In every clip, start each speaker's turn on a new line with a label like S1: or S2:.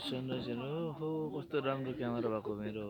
S1: सनराइज हेर्नु हो कस्तो राम्रो क्यामेरा भएको मेरो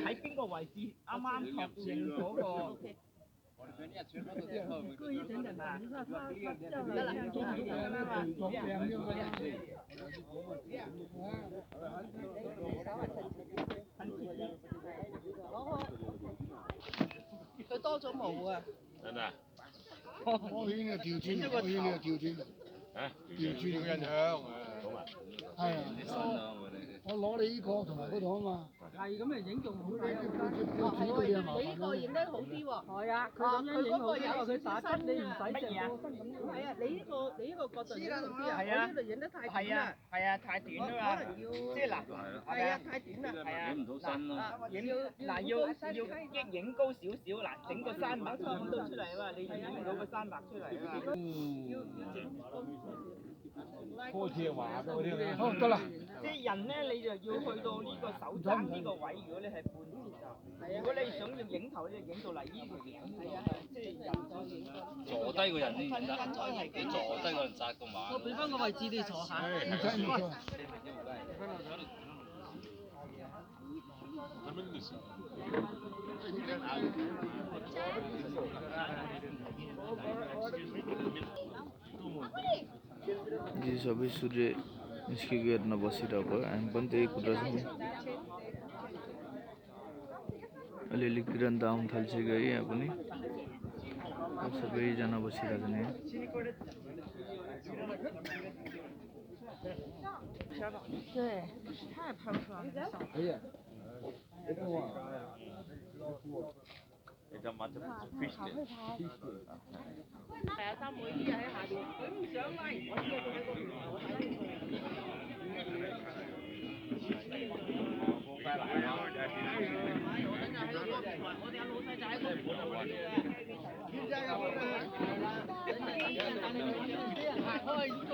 S2: 喺邊個位置？啱啱確認嗰個。
S3: 佢多咗毛啊！
S4: 真啊！
S5: 我圈嘅調轉，我圈嘅調轉，調轉嘅印象係啊！我攞你呢個同埋嗰度啊嘛。
S2: 係咁咪影仲好睇。
S3: 你呢個影得好啲喎。係啊，佢咁樣影好啲喎，佢打針你唔使成個身咁樣。係啊，你呢個角度影得好啲啊！我呢度影得太短啦。
S2: 係啊，太短啦嘛。即係嗱，
S3: 係啊，太短啦。
S2: 係啊，影唔到身咯。要影高少少，嗱，整個山脈影到出嚟啊嘛，你影唔到個山脈出嚟啊嘛。
S5: 開車話俾我聽。好得啦。
S2: 即係人咧，你就要去到呢個手踭呢個位，如果你係半截就，如果你想要影頭咧，影到嚟呢條影。係啊，即係人
S4: 坐低個人先影得，你坐低個人扎個馬。
S3: 我俾翻個位置你坐下。
S5: 唔使唔該。
S1: यो सबै सूर्य निस्केको हेर्न बसिरहेको हो हामी पनि त्यही कुरा छौँ अलिअलि किरण त आउनु थालिसक्यो है यहाँ पनि सबैजना बसिरहेको नि
S4: 你就抹咗 fish 嘅。
S3: 係啊，三妹啲喺下邊，佢唔想拉，我知佢喺嗰邊，我睇佢。我哋有老細就喺嗰邊做嘅。行開都。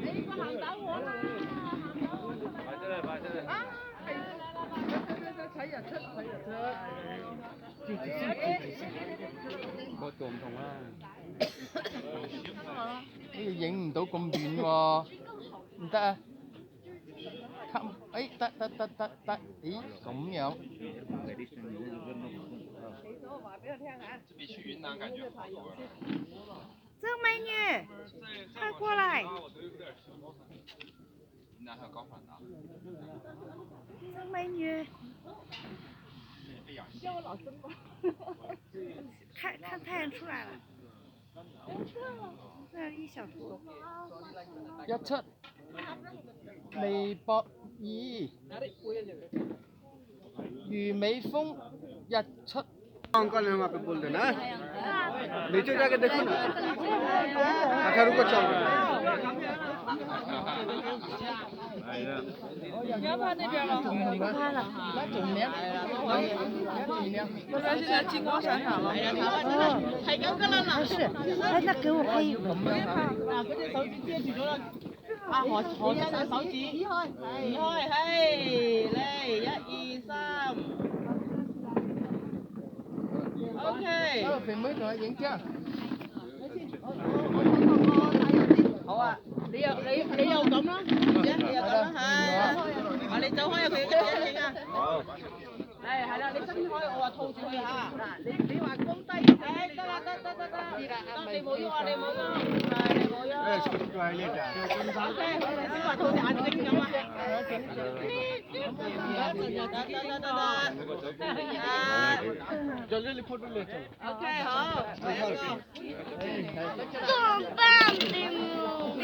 S3: 你個行走我啦！
S4: 快啲啦，快啲啦！
S3: 啊，係睇日出，睇日出。
S5: 個度唔同啦。呢個影唔到咁遠喎，唔得啊！哎，得，咦咁樣？
S3: 郑美女，快过来！郑美女，叫我老孙吧。看太阳出来了。这一小图。
S5: 17微博2魚尾峰日出。
S6: अंकल हैं वहाँ पे बोल देना नीचे जाके देखो ना 18 को चल रहा है
S3: 你要拍那边了，不拍了，那怎么样？我这现在金光闪闪了。係咁噶啦嗱。是，哎，那給我拍一個。嗱，嗰隻手指遮住咗啦。啊，何生嘅手指。移開，嘿，嚟，1、2、3。
S5: 肥妹同佢影張。
S3: 好啊，你又咁啦，你又咁啦，係，你走開啊，佢嘅影啊。係啦，你伸開，我話套住佢嚇。嗱，你話高低，得啦，你冇喐啊，你冇喐，係你冇喐。OK，你話套隻眼睛咁啊。OK，好。